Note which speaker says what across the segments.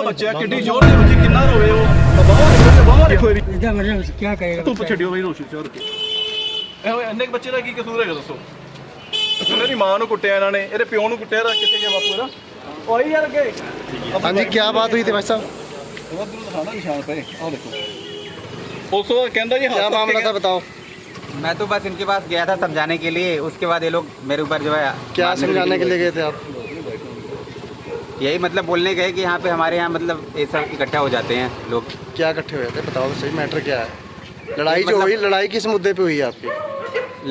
Speaker 1: ਬੱਚਾ ਕਿੱਡੀ ਜ਼ੋਰ ਦੀ ਵੱਜੀ ਕਿੰਨਾ ਰੋਵੇ ਉਹ ਬਾਹਰ ਦੇਖੋ ਇਹਦੀ
Speaker 2: ਇਹਦਾ ਮਤਲਬ ਕੀ ਕਹੇਗਾ
Speaker 1: ਧੁੱਪ ਛੱਡਿਓ ਬਈ ਰੋਸ਼ਨੀ ਚਾਹ ਰੱਖੀ ਇਹੋ ਇੰਨੇ ਬੱਚੇ ਦਾ ਕੀ ਕਸੂਰ ਹੈਗਾ ਦੱਸੋ ਉਹਨਾਂ ਦੀ ਮਾਂ ਨੂੰ ਕੁੱਟਿਆ ਇਹਨਾਂ ਨੇ ਇਹਦੇ ਪਿਓ ਨੂੰ ਕੁੱਟਿਆ ਕਿੱਥੇ ਗਿਆ ਬਾਪੂ ਇਹਦਾ ਓਏ ਯਾਰ ਅੱਗੇ
Speaker 3: ਹਾਂਜੀ ਕੀ ਬਾਤ हुई थी भाई साहब
Speaker 1: ਉਹ ਦਿਖਾਣਾ ਨਿਸ਼ਾਨ ਪਏ ਆਹ ਦੇਖੋ ਉਸ ਤੋਂ ਬਾਅਦ ਕਹਿੰਦਾ ਜੀ
Speaker 3: क्या मामला था बताओ
Speaker 4: मैं तो बस इनके पास गया था समझाने के लिए, उसके बाद ये लोग मेरे ऊपर जो है
Speaker 3: क्या समझाने के लिए गए थे आप
Speaker 4: यही मतलब बोलने गए कि यहाँ पे हमारे यहाँ मतलब ये सब इकट्ठा हो जाते हैं लोग।
Speaker 3: क्या इकट्ठे हुए थे बताओ तो सही मैटर क्या है लड़ाई जो हुई लड़ाई किस मुद्दे पे हुई है आपकी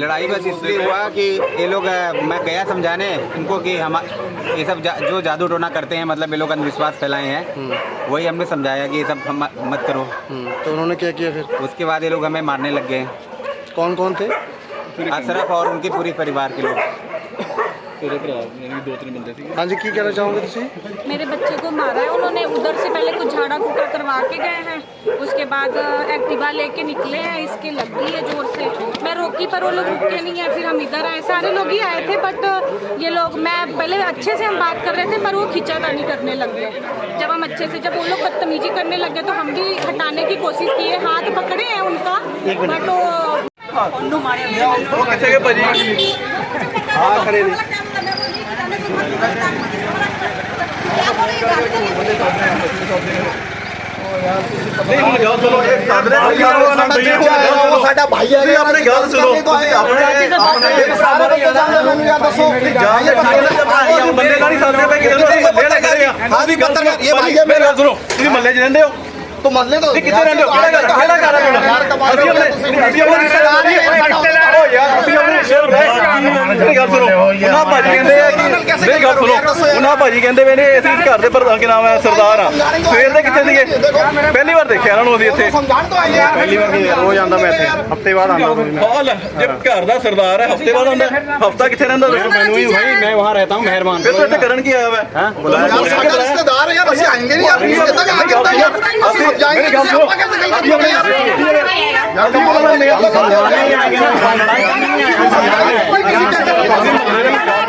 Speaker 4: लड़ाई बस इसलिए हुआ कि ये लोग मैं गया समझाने इनको कि हम ये सब जो जादू टोना करते हैं मतलब ये लोग अंधविश्वास फैलाए हैं, वही हमने समझाया कि ये सब हम मत करो।
Speaker 3: तो उन्होंने क्या किया फिर
Speaker 4: उसके बाद ये लोग हमें मारने लग गए।
Speaker 3: कौन कौन थे
Speaker 4: अशरफ और उनके पूरी परिवार के लोग।
Speaker 1: तेरे भरा दो तीन बंदे थे
Speaker 3: हाँ जी की कहना चाहोगे तुसी
Speaker 5: मेरे बच्चे को मारा है उन्होंने। उधर से पहले कुछ झाड़ा फूका करवा के गए हैं, उसके बाद एक्टिवा लेके निकले हैं, इसके लग गई है जोर से। मैं रोकी पर वो लोग रुके नहीं है, फिर हम इधर आए। सारे लोग ही आए थे बट ये लोग मैं पहले अच्छे से हम बात कर रहे थे पर वो खींचातानी करने लग गए। जब हम अच्छे से जब वो लोग बदतमीजी करने लग गए तो हम भी हटाने की कोशिश किए, हाथ पकड़े हैं उनका बट वो
Speaker 1: किथे गए भाजी हाँ खड़े ने अपनी गल सुनो बंदे का नहीं सामने पे महल्ले च रहिंदे हो तो मसले तो कितने रहंदे हो केड़ा कर यार कमाल ਅਸੀਂ ਆਪਣੇ ਰਿਸ਼ਤੇਦਾਰ ਓ ਯਾਰ ਅਸੀਂ ਆਪਣੇ ਰਿਸ਼ਤੇਦਾਰ ਮੇਰੀ ਗੱਲ ਸੁਣੋ ਉਹਨਾਂ ਭਾਜੀ ਕਹਿੰਦੇ ਆ ਕਿ ਮੇਰੀ ਗੱਲ ਸੁਣੋ ਉਹਨਾਂ ਭਾਜੀ ਕਹਿੰਦੇ ਵੇ ਨੇ ਅਸੀਂ ਘਰ ਦੇ ਪ੍ਰਧਾਨ ਕੀ ਨਾਮ ਹੈ ਸਰਦਾਰ ਆ ਸਵੇਰ ਦੇ ਕਿੱਥੇ ਸੀਗੇ ਪਹਿਲੀ ਵਾਰ ਦੇਖਿਆ ਇਹਨਾਂ ਨੂੰ ਅਸੀਂ ਇੱਥੇ
Speaker 3: पहली बार रोज आंदा मैं ਇੱਥੇ ਹਫਤੇ ਬਾਅਦ ਆਂਦਾ
Speaker 1: ਹਾਲ ਜੇ ਘਰ ਦਾ ਸਰਦਾਰ ਹੈ ਹਫਤੇ ਬਾਅਦ ਆਉਂਦਾ ਹਫਤਾ ਕਿੱਥੇ ਰਹਿੰਦਾ
Speaker 3: ਮੈਨੂੰ ही भाई मैं वहां रहता हूं मेहरबान
Speaker 1: ਫਿਰ ਤੂੰ ਇੱਥੇ ਕਰਨ ਕੀ ਆਇਆ ਵਾ
Speaker 3: यार साडा रिश्तेदार है यार ਅਸੀਂ आएंगे नहीं यार कितना क्या करता यार ਅਸੀਂ समझाएंगे
Speaker 1: मेरी गल सुनो।
Speaker 3: ਆਪਾਂ कैसे गल करते हैं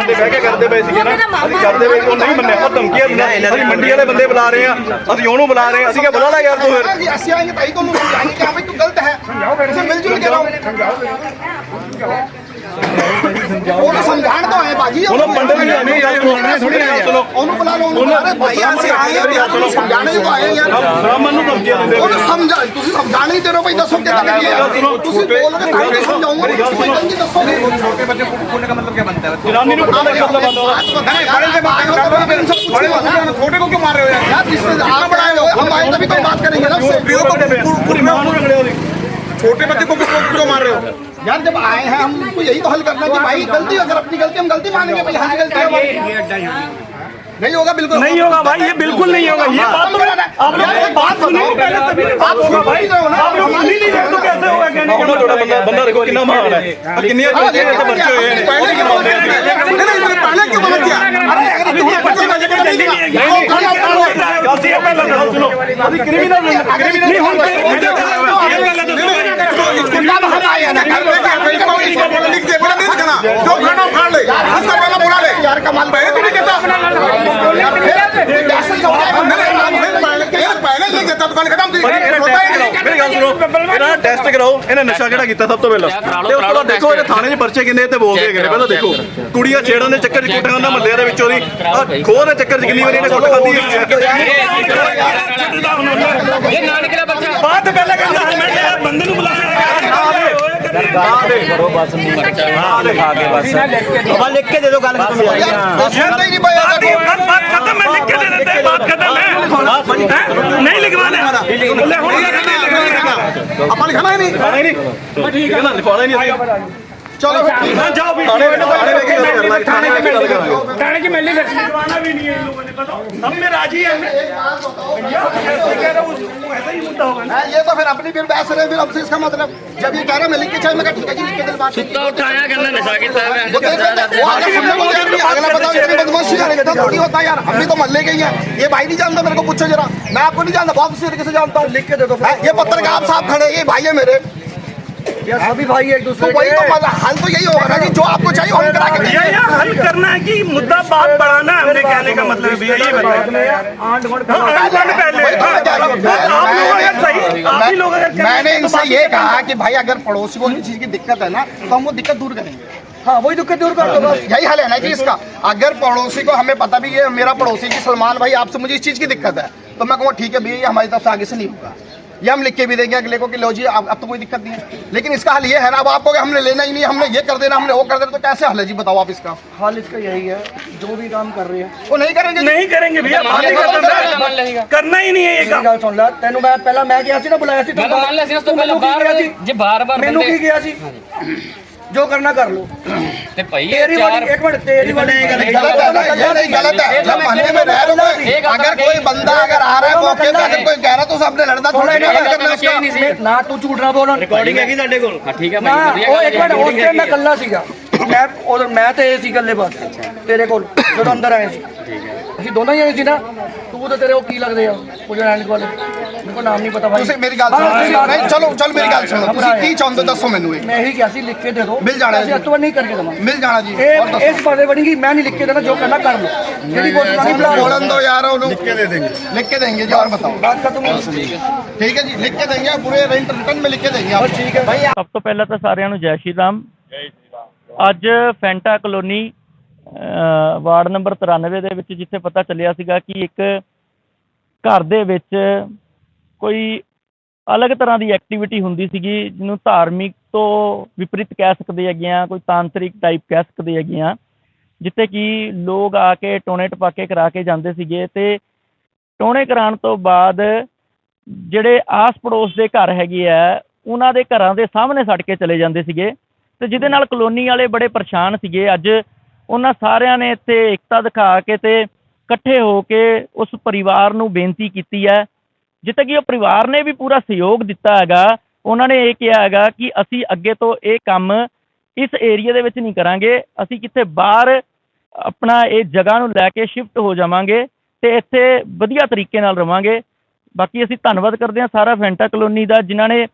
Speaker 1: ਬਹਿ ਕੇ ਕਰਦੇ ਪਏ ਸੀਗੇ ਨਾ ਅਸੀਂ ਕਰਦੇ ਪਏ ਉਹ ਨਹੀਂ ਮੰਨਿਆ ਉਹ ਧਮਕੀਆਂ ਦਿੰਦਾ ਅਸੀਂ ਮੰਡੀ ਵਾਲੇ ਬੰਦੇ ਬੁਲਾ ਰਹੇ ਆ ਅਸੀਂ ਉਹਨੂੰ ਬੁਲਾ ਰਹੇ ਆ ਅਸੀਂ ਕਿਹਾ ਬੁਲਾ ਲੈ ਯਾਰ ਤੂੰ ਫਿਰ
Speaker 3: ਅਸੀਂ आएंगे ताई ਤੁਹਾਨੂੰ समझाएंगे कि हां भाई तू गलत है समझाओ मेरे से मिलजुल के रहो ਉਹਨੂੰ ਸਮਝਾਣ ਤੋਂ ਆਏ ਬਾਜੀ
Speaker 1: ਉਹਨਾਂ ਬੰਦੇ ਨੂੰ ਨਹੀਂ ਯਾਰ ਥੋੜੀ ਚਲੋ
Speaker 3: ਉਹਨੂੰ ਬੁਲਾ ਲਓ ਉਹਨੂੰ ਅਰੇ ਭਾਈ ਅਸੀਂ ਆਏ ਆ ਯਾਰ ਉਹਨੂੰ ਸਮਝਾਣੇ ਤੋਂ ਆਏ ਯਾਰ
Speaker 1: ਬ੍ਰਾਹਮਣ ਨੂੰ ਧਮਕੀਆਂ ਦਿੰਦੇ
Speaker 3: ਉਹਨੂੰ ਸਮਝਾ ਤੁਸੀਂ ਸਮਝਾਣੇ ਦੇ ਰਹੇ ਭਾਈ ਦੱਸੋ ਕਿੱਦਾਂ ਕਰੀਏ ਤੁਸੀਂ ਬੋਲੋਗੇ ਤਾਂ ਮੈਂ ਸਮਝਾਉਂਗਾ ਤੁਸੀਂ ਜਲਦੀ ਦੱਸੋਗੇ
Speaker 4: छोटे बच्चे को कुटने का मतलब क्या बनता है?
Speaker 1: ਜਨਾਨੀ ਨੂੰ ਪਤਾ ਲੱਗ ਮਤਲਬ ਆਉਂਦਾ
Speaker 3: छोटे को क्यों मार रहे हो यार रिश्तेदार बनाए हो हम आए तभी तो बात करेंगे ना उससे
Speaker 1: ਪੂਰੀ ਮਾਂ ਨੂੰ ਰਗੜਿਆ ਉਹਦੀ
Speaker 3: छोटे बच्चे को क्यों मार रहे हो यार जब आए हैं हम उनको यही तो हल करना है कि भाई गलती अगर अपनी गलती हम गलती मानेंगे भाई हमारी गलती है नहीं होगा बिल्कुल
Speaker 2: नहीं होगा भाई, ये बिल्कुल नहीं होगा। ये बात तो आप लोग बात सुनो पहले तभी आप सुनो भाई आप लोग सुन ही नहीं रहे तो कैसे होगा कहने
Speaker 1: ਉਹਨਾਂ ਤੁਹਾਡਾ ਬੰਦਾ ਦੇਖੋ ਕਿੰਨਾ ਮਹਾਨ ਹੈ ਕਿੰਨੀਆਂ ਚੀਜ਼ਾਂ ਇੱਥੇ ਬੱਚੇ ਹੋਏ ਨੇ
Speaker 3: पहले क्यों मत किया अरे अगर तू बच्चे का जगह नहीं
Speaker 1: ਅਸੀਂ ਪਹਿਲਾਂ ਗੱਲ ਸੁਣੋ ਅਸੀਂ ਕ੍ਰਿਮੀਨਲ
Speaker 2: नहीं हम
Speaker 3: इसको क्या बाहर आया ना कल लिख दे बोला नहीं लिखना जो खाना खा ले उसका पहला बुला ले यार कमाल पहले तू नहीं कहता पहले लिख देता दुकान खत्म थी
Speaker 1: ਮੇਰੀ ਗੱਲ ਸੁਣੋ ਇਹਨਾਂ ਟੈਸਟ ਕਰਾਓ ਇਹਨੇ ਨਸ਼ਾ ਕਿਹੜਾ ਕੀਤਾ ਸਭ ਤੋਂ ਪਹਿਲਾਂ ਤੇ ਉਸ ਤੋਂ ਬਾਅਦ ਦੇਖੋ ਇਹਦੇ ਥਾਣੇ 'ਚ ਪਰਚੇ ਕਿੰਨੇ ਤੇ ਬੋਲਦੇ ਹੈਗੇ ਨੇ ਪਹਿਲਾਂ ਦੇਖੋ ਕੁੜੀਆਂ ਛੇੜਨ ਦੇ ਚੱਕਰ 'ਚ ਕੁੱਟ ਖਾਂਦਾ ਮਹੱਲੇ ਦੇ ਵਿੱਚੋਂ ਦੀ ਖੋਹ ਦੇ ਚੱਕਰ 'ਚ ਕਿੰਨੀ ਵਾਰੀ ਇਹਨੇ ਕੁੱਟ ਖਾਂਦੀ ਹੈ
Speaker 2: ये नानक का बच्चा बात पहले कहता है मैं बंदे को बुला लिख के दे दो गल खत्म बात खत्म मैं लिख के दे देते बात खत्म है नहीं लिखवाने
Speaker 3: अपन लिखना ही नहीं
Speaker 1: ਠੀਕ ਹੈ ਨਾ ਲਿਖਵਾਉਣਾ ਹੀ ਨਹੀਂ ਅਸੀਂ
Speaker 3: चलो
Speaker 2: जाओ भी
Speaker 1: थाने लेके थाने लेके गल करांगे
Speaker 2: थाने की मैंने लिखवाना भी नहीं है इन लोगों ने बताओ सब में राजी है ऐसा ही मुद्दा होगा ना
Speaker 3: ये तो फिर अपनी फिर बहस रहे फिर हमसे इसका मतलब जब ये कह रहे मैं लिख के चाहिए मैं ठीक है जी लिख के दिल बात
Speaker 2: सुत्ता उठाया करना नशा की
Speaker 3: अगला बताओ इतनी बदमाशी करेगा थोड़ी होता है यार हम भी तो मल्ले के ही हैं ये भाई नहीं जानता मेरे को पूछो जरा मैं आपको नहीं जानता बहुत अच्छी तरीके से जानता हूँ लिख के दे दो ये पत्रकार साहब खड़े ये भाई है मेरे
Speaker 2: यार सभी भाई एक
Speaker 3: तो
Speaker 2: दूसरे
Speaker 3: वही तो मजा हल तो यही होगा ना कि जो आपको चाहिए हम करा के
Speaker 2: भैया
Speaker 3: देंगे।
Speaker 2: यहाँ हल करना है कि मुद्दा बात बढ़ाना है, हमने कहने का मतलब है भैया ये बताइए। 8 घंटे पहले
Speaker 3: वही तो मैं कह रहा हूँ।
Speaker 2: आप लोग अगर सही, आप ही लोग अगर
Speaker 3: मैंने इनसे ये कहा कि भाई अगर पड़ोसी को किसी चीज की दिक्कत है ना तो हम वो दिक्कत दूर करेंगे।
Speaker 2: हाँ वही दिक्कत दूर कर दो बस।
Speaker 3: यही हल है ना जी इसका। अगर पड़ोसी को हमें पता भी है मेरा पड़ोसी की सलमान भाई आपसे मुझे इस चीज की दिक्कत है तो मैं कहूँगा ठीक है भैया ये हमारी तरफ से आगे से नहीं होगा, ये हम लिख के भी देंगे अगले को कि लो जी अब तो कोई दिक्कत नहीं है। लेकिन इसका हल ये है ना अब आपको हमने लेना ही नहीं, हमने ये कर देना हमने वो कर देना, तो कैसे हल है जी बताओ आप इसका।
Speaker 2: हाल इसका यही है, जो भी काम कर रही है
Speaker 3: वो नहीं करेंगे
Speaker 2: नहीं करेंगे भैया, करना ही नहीं है ये काम। सुन ला तेन मैं पहला मैं गया ना बुलाया सी मैनू की गया सी जो करना कर लो। तेरी वाली एक मिनट तेरी वाली
Speaker 3: गलत है ना, ये नहीं गलत है। जब मोहल्ले में रह रहे हो अगर कोई बंदा अगर आ रहा है मौके पे अगर कोई कह रहा तो सबने लड़ना थोड़ा नहीं हल करना उसका।
Speaker 2: ना तू झूठ ना बोल, रिकॉर्डिंग है ਸਾਡੇ ਕੋਲ ਠੀਕ ਹੈ ਭਾਈ ਉਹ ਇੱਕ ਮਿੰਟ ਉਸ ਟਾਈਮ ਮੈਂ ਕੱਲਾ ਸੀਗਾ, ਮੈਂ ਤੇ ਇਹ ਸੀ ਇਕੱਲੇ ਬਸ ਤੇਰੇ ਕੋਲ ਜਦੋਂ ਅੰਦਰ ਆਏ ਸੀ ਅਸੀਂ ਦੋਨੋਂ ਹੀ ਆਏ ਸੀ ਨਾ। ਤੂੰ ਤਾਂ ਤੇਰੇ ਉਹ ਕੀ ਲੱਗਦੇ ਆ ਉਹ ਜਨਾਨੀ ਵਾਲੇ ਮੇਰੇ ਕੋਲ ਨਾਮ ਨਹੀਂ ਪਤਾ ਭਾਈ।
Speaker 3: ਤੁਸੀਂ ਮੇਰੀ ਗੱਲ ਸੁਣੋ ਨਹੀਂ ਚਲੋ ਚਲ ਮੇਰੀ ਗੱਲ ਸੁਣੋ ਤੁਸੀਂ ਕੀ ਚਾਹੁੰਦੇ ਦੱਸੋ ਮੈਨੂੰ ਇਹ।
Speaker 2: ਮੈਂ ਇਹੀ ਕਿਹਾ ਸੀ ਲਿਖ ਕੇ ਦੇ ਦਿਓ,
Speaker 3: ਮਿਲ ਜਾਣਾ ਜੀ।
Speaker 2: ਅਸੀਂ ਅਤਵਰ ਨਹੀਂ ਕਰਕੇ ਦੇਵਾਂਗੇ,
Speaker 3: ਮਿਲ ਜਾਣਾ ਜੀ।
Speaker 2: ਇਹ ਇਸ ਬਾਰੇ ਬਣੇਗੀ ਮੈਂ ਨਹੀਂ ਲਿਖ ਕੇ ਦੇਣਾ, ਜੋ ਕਰਨਾ ਕਰ ਲਓ। ਜਿਹੜੀ ਕੋਸ਼ਿਸ਼ ਨਹੀਂ ਬੁਲਾ
Speaker 3: बोलन दो यार लिख के दे देंगे, लिख के देंगे जी। और बताओ
Speaker 2: बात खत्म।
Speaker 3: ठीक है जी लिख के देंगे पूरे रिटर्न में लिख के देंगे आप।
Speaker 2: ठीक है भाई।
Speaker 6: ਸਭ ਤੋਂ ਪਹਿਲਾਂ ਤਾਂ ਸਾਰਿਆਂ ਨੂੰ ਜੈ ਸ਼੍ਰੀ ਰਾਮ। ਅੱਜ ਫੈਂਟਾ ਕਲੋਨੀ ਵਾਰਡ ਨੰਬਰ 93 ਦੇ ਵਿੱਚ ਜਿੱਥੇ ਪਤਾ ਚੱਲਿਆ ਸੀਗਾ ਕਿ ਇੱਕ ਘਰ ਦੇ ਵਿੱਚ ਕੋਈ ਅਲੱਗ ਤਰ੍ਹਾਂ ਦੀ ਐਕਟੀਵਿਟੀ ਹੁੰਦੀ ਸੀਗੀ ਜਿਹਨੂੰ ਧਾਰਮਿਕ ਤੋਂ ਵਿਪਰੀਤ ਕਹਿ ਸਕਦੇ ਹੈਗੇ ਆ, ਕੋਈ ਤਾਂਤਰਿਕ ਟਾਈਪ ਕਹਿ ਸਕਦੇ ਹੈਗੇ ਆ, ਜਿੱਥੇ ਕਿ ਲੋਕ ਆ ਕੇ ਟੋਣੇ ਟਪਾਕੇ ਕਰਾ ਕੇ ਜਾਂਦੇ ਸੀਗੇ ਤੇ ਟੋਣੇ ਕਰਾਉਣ ਤੋਂ ਬਾਅਦ ਜਿਹੜੇ ਆਸ ਪੜੋਸ ਦੇ ਘਰ ਹੈਗੇ ਆ ਉਹਨਾਂ ਦੇ ਘਰਾਂ ਦੇ ਸਾਹਮਣੇ ਸੱਟ ਕੇ ਚਲੇ ਜਾਂਦੇ ਸੀਗੇ ਤੇ ਜਿਹਦੇ ਨਾਲ ਕਲੋਨੀ ਵਾਲੇ ਬੜੇ ਪਰੇਸ਼ਾਨ ਸੀਗੇ। ਅੱਜ ਉਹਨਾਂ ਸਾਰਿਆਂ ਨੇ ਇੱਥੇ ਏਕਤਾ ਦਿਖਾ ਕੇ ਤੇ ਇਕੱਠੇ ਹੋ ਕੇ ਉਸ ਪਰਿਵਾਰ ਨੂੰ ਬੇਨਤੀ ਕੀਤੀ ਹੈ, ਜਿੱਥੇ ਕਿ ਉਹ ਪਰਿਵਾਰ ਨੇ ਵੀ ਪੂਰਾ ਸਹਿਯੋਗ ਦਿੱਤਾ ਹੈਗਾ। ਉਹਨਾਂ ਨੇ ਇਹ ਕਿਹਾ ਹੈਗਾ ਕਿ ਅਸੀਂ ਅੱਗੇ ਤੋਂ ਇਹ ਕੰਮ ਇਸ ਏਰੀਆ ਦੇ ਵਿੱਚ ਨਹੀਂ ਕਰਾਂਗੇ, ਅਸੀਂ ਕਿਤੇ ਬਾਹਰ ਆਪਣਾ ਇਹ ਜਗ੍ਹਾ ਨੂੰ ਲੈ ਕੇ ਸ਼ਿਫਟ ਹੋ ਜਾਵਾਂਗੇ ਤੇ ਇੱਥੇ ਵਧੀਆ ਤਰੀਕੇ ਨਾਲ ਰਵਾਂਗੇ। ਬਾਕੀ ਅਸੀਂ ਧੰਨਵਾਦ ਕਰਦੇ ਹਾਂ ਸਾਰਾ ਫੈਂਟਾ ਕਲੋਨੀ ਦਾ, ਜਿਨ੍ਹਾਂ ਨੇ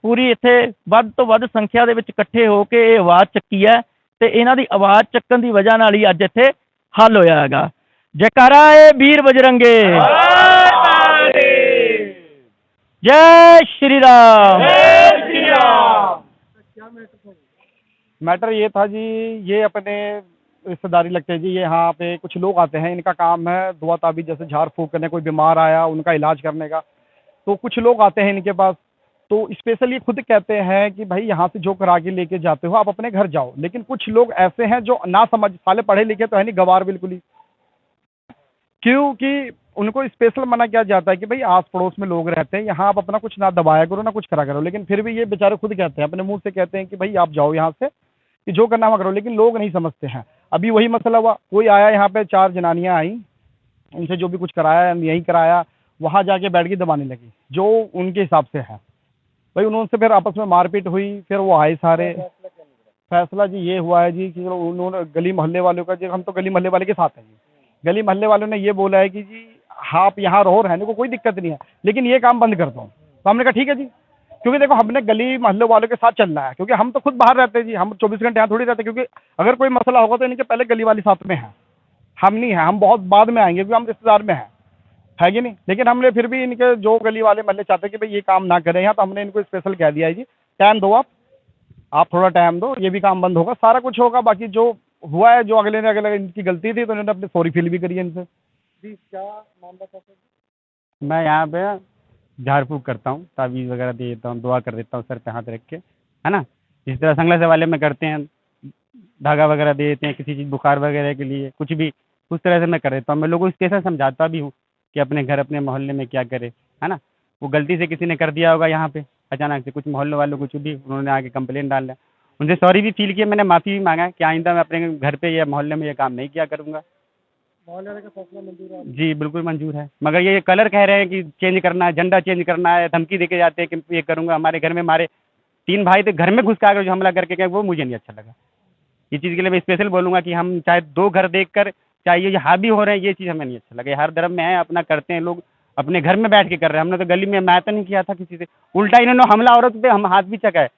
Speaker 6: ਪੂਰੀ ਇੱਥੇ ਵੱਧ ਤੋਂ ਵੱਧ ਸੰਖਿਆ ਦੇ ਵਿੱਚ ਇਕੱਠੇ ਹੋ ਕੇ ਇਹ ਆਵਾਜ਼ ਚੱਕੀ ਹੈ ਤੇ ਇਹਨਾਂ ਦੀ ਆਵਾਜ਼ ਚੱਕਣ ਦੀ ਵਜ੍ਹਾ ਨਾਲ ਹੀ ਅੱਜ ਇੱਥੇ ਹੱਲ ਹੋਇਆ ਹੈਗਾ। ਜੈਕਾਰਾ ਏ ਵੀਰ ਬਜਰੰਗੇ, जय श्री राम।
Speaker 7: मैटर ये था जी, ये अपने रिश्तेदारी लगते हैं जी, ये यहाँ पे कुछ लोग आते हैं, इनका काम है दुआ ताबीज जैसे झाड़ फूक करने, कोई बीमार आया उनका इलाज करने का। तो कुछ लोग आते हैं इनके पास, तो स्पेशली खुद कहते हैं कि भाई यहाँ से जो करा के लेके जाते हो आप अपने घर जाओ। लेकिन कुछ लोग ऐसे हैं जो ना समझ, साले पढ़े लिखे तो है नहीं, गवार बिल्कुल ही, क्योंकि उनको स्पेशल मना किया जाता है कि भाई आस पड़ोस में लोग रहते हैं, यहाँ आप अपना कुछ ना दबाया करो ना कुछ करा करो। लेकिन फिर भी ये बेचारे खुद कहते हैं, अपने मुंह से कहते हैं कि भाई आप जाओ यहाँ से, कि जो करना वहाँ करो। लेकिन लोग नहीं समझते हैं। अभी वही मसला हुआ, कोई आया यहाँ पे, 4 जनानियाँ आई, उनसे जो भी कुछ कराया यही कराया, वहाँ जाके बैठ के दबाने लगी जो उनके हिसाब से है। भाई उन्होंने फिर आपस में मारपीट हुई, फिर वो आए सारे। फैसला जी ये हुआ है जी कि उन्होंने गली मोहल्ले वालों का, हम तो गली मोहल्ले वाले के साथ हैं जी, गली मोहल्ले वालों ने ये बोला है कि जी आप यहाँ रहो, रहने को कोई दिक्कत नहीं है, लेकिन ये काम बंद कर दो। तो हमने कहा ठीक है जी, क्योंकि देखो हमने गली मोहल्ले वालों के साथ चलना है, क्योंकि हम तो खुद बाहर रहते हैं जी, हम 24 घंटे यहाँ थोड़ी रहते, क्योंकि अगर कोई मसला होगा तो इनके पहले गली वाली साथ में है, हम नहीं है, हम बहुत बाद में आएंगे क्योंकि हम रिश्तेदार में है कि नहीं। लेकिन हमने फिर भी इनके जो गली वाले मोहल्ले चाहते हैं कि भाई ये काम ना करें यहाँ, तो हमने इनको स्पेशल कह दिया है जी टाइम दो, आप थोड़ा टाइम दो, ये भी काम बंद होगा, सारा कुछ होगा। बाकी जो हुआ है, जो अगले ने अगले इनकी गलती थी तो इन्होंने अपनी सॉरी फील भी करी है इनसे। जी क्या मामला था सर?
Speaker 8: मैं यहाँ पे झाड़ फूक करता हूँ, तावीज़ वगैरह दे देता हूँ, दुआ कर देता हूँ सर पे हाथ रख के, है ना। जिस तरह संगला से वाले में करते हैं, धागा वगैरह दे देते हैं किसी चीज़ बुखार वगैरह के लिए, कुछ भी उस तरह से मैं कर देता हूँ। मैं लोगों को कैसे समझाता भी हूँ कि अपने घर अपने मोहल्ले में क्या करे, है ना। वो गलती से किसी ने कर दिया होगा यहाँ पे अचानक से, कुछ मोहल्ले वालों को कुछ भी, उन्होंने आके कंप्लेंट डाल दिया, उनसे सॉरी भी फील किया, मैंने माफ़ी भी मांगा कि आइंदा मैं अपने घर पे या मोहल्ले में ये काम नहीं किया करूँगा।
Speaker 7: मोहल्ले का फैसला मंजूर है?
Speaker 8: जी बिल्कुल मंजूर है, मगर ये कलर कह रहे हैं कि चेंज करना है, झंडा चेंज करना है, धमकी देके जाते हैं कि ये करूँगा। हमारे घर में हमारे 3 भाई थे, घर में घुस कर जो हमला करके गए वो मुझे नहीं अच्छा लगा। ये चीज़ के लिए मैं स्पेशल बोलूँगा कि हम चाहे 2 घर देख कर चाहे ये हावी हो रहे हैं, ये चीज़ हमें नहीं अच्छा लगा। हर धर्म में है, अपना करते हैं लोग, अपने घर में बैठ के कर रहे हैं। हमने तो गली में मैं तो नहीं किया था किसी से, उल्टा इन्होंने हमला औरत पे हम हाथ भी चका है